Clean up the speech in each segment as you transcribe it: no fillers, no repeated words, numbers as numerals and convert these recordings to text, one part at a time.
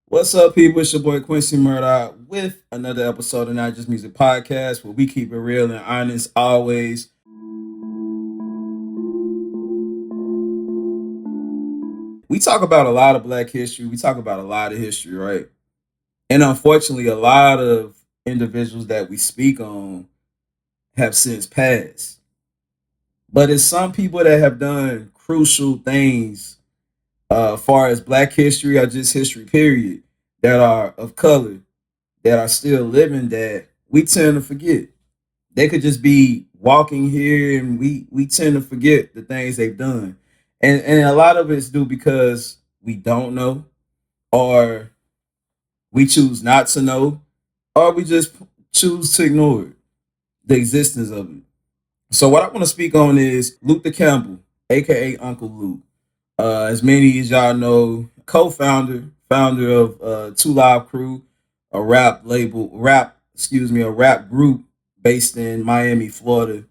What's up, people? It's your boy Quincy Murdoch with another episode of Not Just Music Podcast, where we keep it real and honest always. We talk about a lot of Black history. We talk about a lot of history, right? And unfortunately, a lot of individuals that we speak on have since passed. But it's some people that have done crucial things, far as Black history or just history, period, that are of color, that are still living, that we tend to forget. They could just be walking here and we tend to forget the things they've done. And a lot of it's due because we don't know, or we choose not to know, or we just choose to ignore the existence of it. So what I want to speak on is Luke the Campbell, aka Uncle Luke. As many as y'all know, co-founder, founder of Two Live Crew, a a rap group based in Miami, Florida,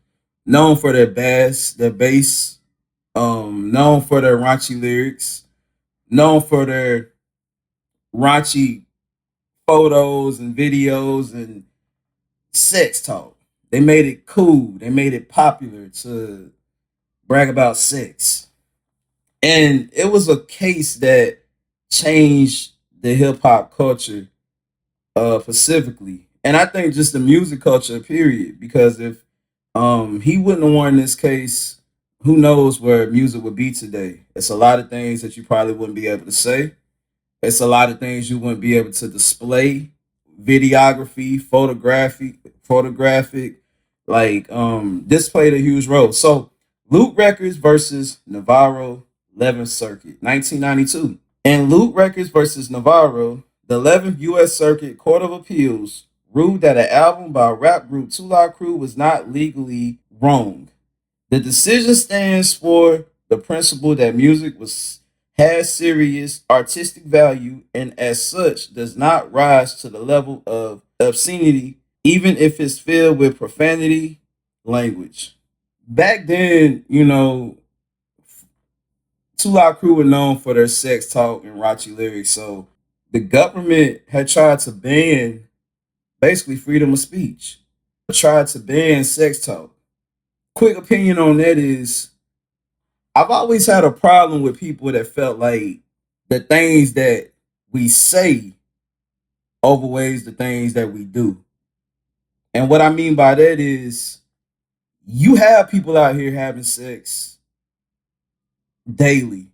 known for their bass, known for their raunchy lyrics, known for their raunchy photos and videos and sex talk. They made it cool. They made it popular to brag about sex. And it was a case that changed the hip hop culture specifically. And I think just the music culture, period. Because if he wouldn't have won this case, who knows where music would be today. It's a lot of things that you probably wouldn't be able to say. It's a lot of things you wouldn't be able to display, videography, photographic, like this played a huge role. So Loot Records versus Navarro 11th Circuit, 1992. In Loot Records versus Navarro, the 11th U.S. Circuit Court of Appeals ruled that an album by rap group Two Live Crew was not legally wrong. The decision stands for the principle that music was has serious artistic value and as such does not rise to the level of obscenity even if it's filled with profanity language. Back then, Two Live Crew were known for their sex talk and raunchy lyrics, so the government had tried to ban basically freedom of speech, tried to ban sex talk. Quick opinion on that is I've always had a problem with people that felt like the things that we say overweighs the things that we do. And what I mean by that is you have people out here having sex daily,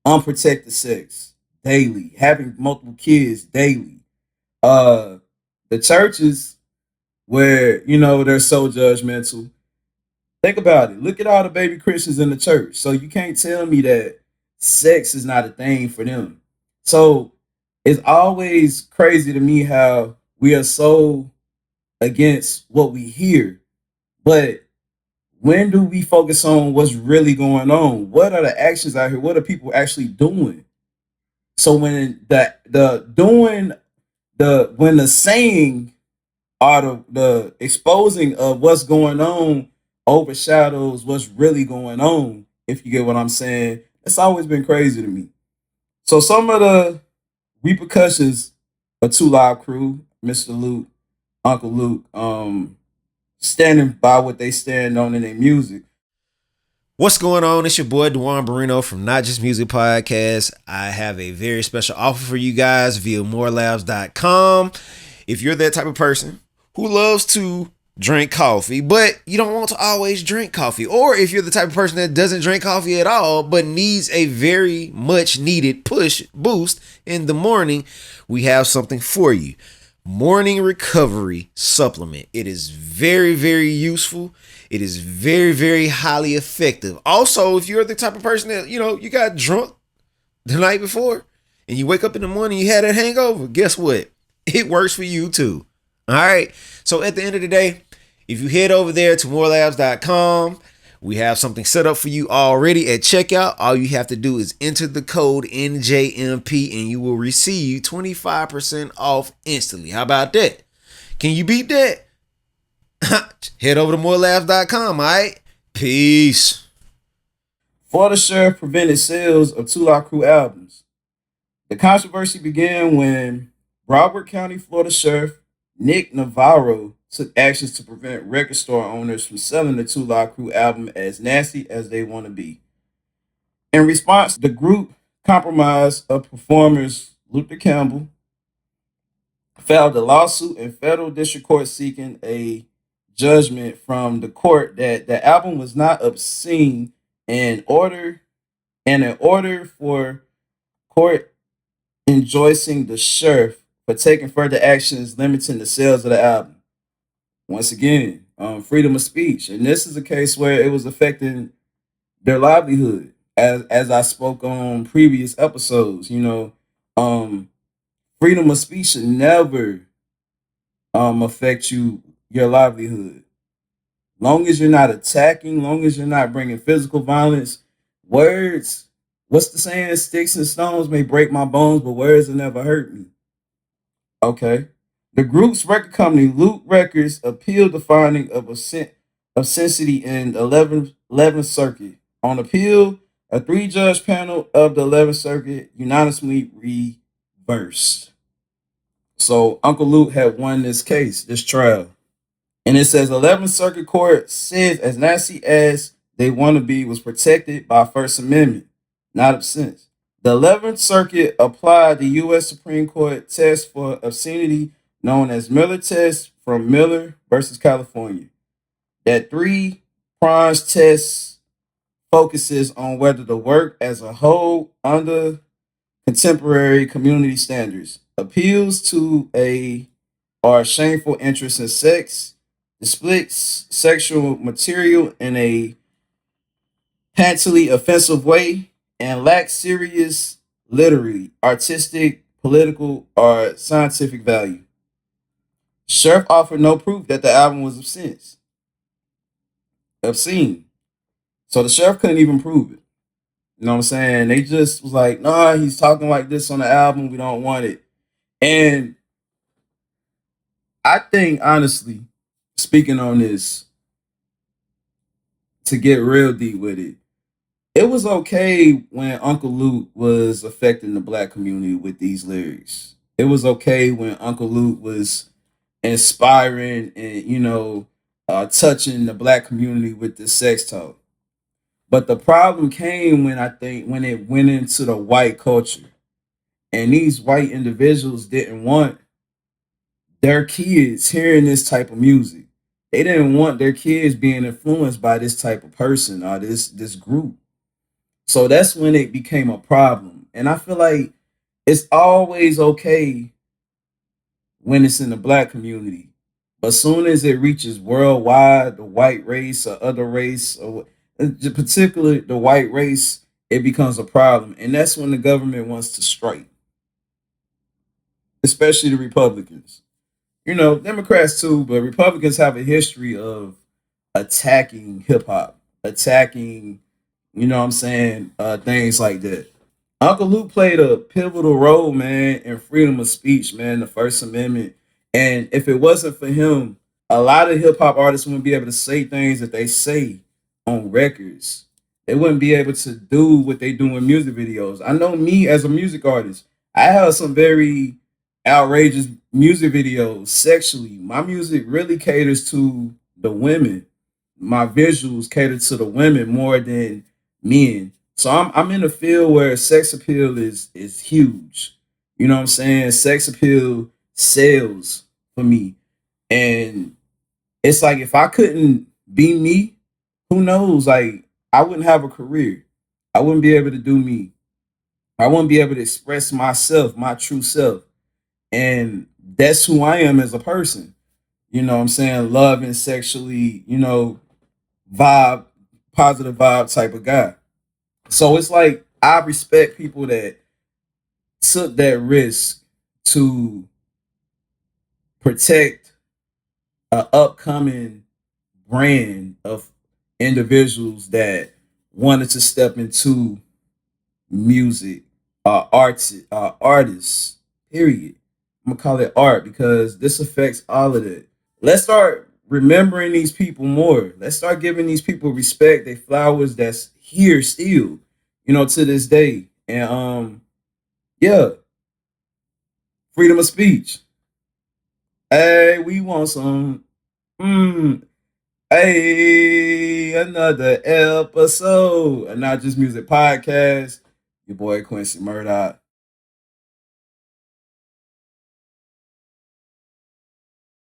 unprotected sex daily, having multiple kids daily. Uh the churches where, they're so judgmental. Think about it. Look at all the baby Christians in the church. So you can't tell me that sex is not a thing for them. So it's always crazy to me how we are so against what we hear. But when do we focus on what's really going on? What are the actions out here? What are people actually doing? So when the doing the when the saying or the exposing of what's going on overshadows what's really going on, if you get what I'm saying, it's always been crazy to me. So some of the repercussions of Two Live Crew, Mr. Luke, Uncle Luke, standing by what they stand on in their music. What's going on? It's your boy Duan Barino from Not Just Music Podcast. I have a very special offer for you guys via morelabs.com. If you're that type of person who loves to drink coffee, but you don't want to always drink coffee, or if you're the type of person that doesn't drink coffee at all, but needs a very much needed push boost in the morning, we have something for you. Morning recovery supplement. It is very, very useful. It is very, very highly effective. Also, if you're the type of person that, you got drunk the night before and you wake up in the morning, you had a hangover, guess what? It works for you too. All right. So at the end of the day, if you head over there to morelabs.com, we have something set up for you already at checkout. All you have to do is enter the code NJMP and you will receive 25% off instantly. How about that? Can you beat that? Head over to morelabs.com, all right? Peace. Florida Sheriff prevented sales of Two Live Crew albums. The controversy began when Broward County, Florida Sheriff Nick Navarro took actions to prevent record store owners from selling the Two Live Crew album as nasty as they want to be. In response, the group compromise of performers Luther Campbell filed a lawsuit in federal district court seeking a judgment from the court that the album was not obscene in order for court enjoining the sheriff for taking further actions limiting the sales of the album. Once again, freedom of speech, and this is a case where it was affecting their livelihood. As I spoke on previous episodes, um, freedom of speech should never affect your livelihood. Long as you're not attacking, long as you're not bringing physical violence, words. What's the saying? Sticks and stones may break my bones, but words will never hurt me. Okay. The group's record company, Loot Records, appealed the finding of obscenity in the 11th Circuit. On appeal, a three-judge panel of the 11th Circuit unanimously reversed. So Uncle Luke had won this trial. And it says 11th Circuit Court says as nasty as they want to be was protected by First Amendment, not obscene. The 11th Circuit applied the U.S. Supreme Court test for obscenity known as Miller test from Miller versus California. That three prongs test focuses on whether the work as a whole under contemporary community standards appeals to a or shameful interest in sex, displays sexual material in a patently offensive way, and lacks serious literary, artistic, political, or scientific value. Sheriff offered no proof that the album was obscene. So the sheriff couldn't even prove it. You know what I'm saying? They just was like, nah, he's talking like this on the album. We don't want it. And I think, honestly, speaking on this, to get real deep with it was okay when Uncle Luke was affecting the black community with these lyrics. It was okay when Uncle Luke was inspiring and, touching the black community with this sex talk. But the problem came when it went into the white culture. And these white individuals didn't want their kids hearing this type of music. They didn't want their kids being influenced by this type of person or this group. So that's when it became a problem. And I feel like it's always okay when it's in the black community. But as soon as it reaches worldwide, the white race or other race, or particularly the white race, it becomes a problem. And that's when the government wants to strike, especially the Republicans. Democrats too, but Republicans have a history of attacking hip hop, attacking, what I'm saying, things like that. Uncle Luke played a pivotal role, man, in freedom of speech, man, the First Amendment. And if it wasn't for him, a lot of hip hop artists wouldn't be able to say things that they say on records. They wouldn't be able to do what they do in music videos. I know me as a music artist, I have some very outrageous music videos sexually. My music really caters to the women. My visuals cater to the women more than men. So I'm in a field where sex appeal is huge. You know what I'm saying? Sex appeal sells for me. And it's like if I couldn't be me, who knows? Like I wouldn't have a career. I wouldn't be able to do me. I wouldn't be able to express myself, my true self. And that's who I am as a person. You know what I'm saying? Loving sexually, vibe, positive vibe type of guy. So it's like I respect people that took that risk to protect an upcoming brand of individuals that wanted to step into music, artists, period. I'm gonna call it art because this affects all of it. Let's start remembering these people more. Let's start giving these people respect, they flowers that's here still, to this day. And yeah. freedom of speech. Hey, we want some. Mm, hey, another episode, and not just music podcast. Your boy Quincy Murdoch.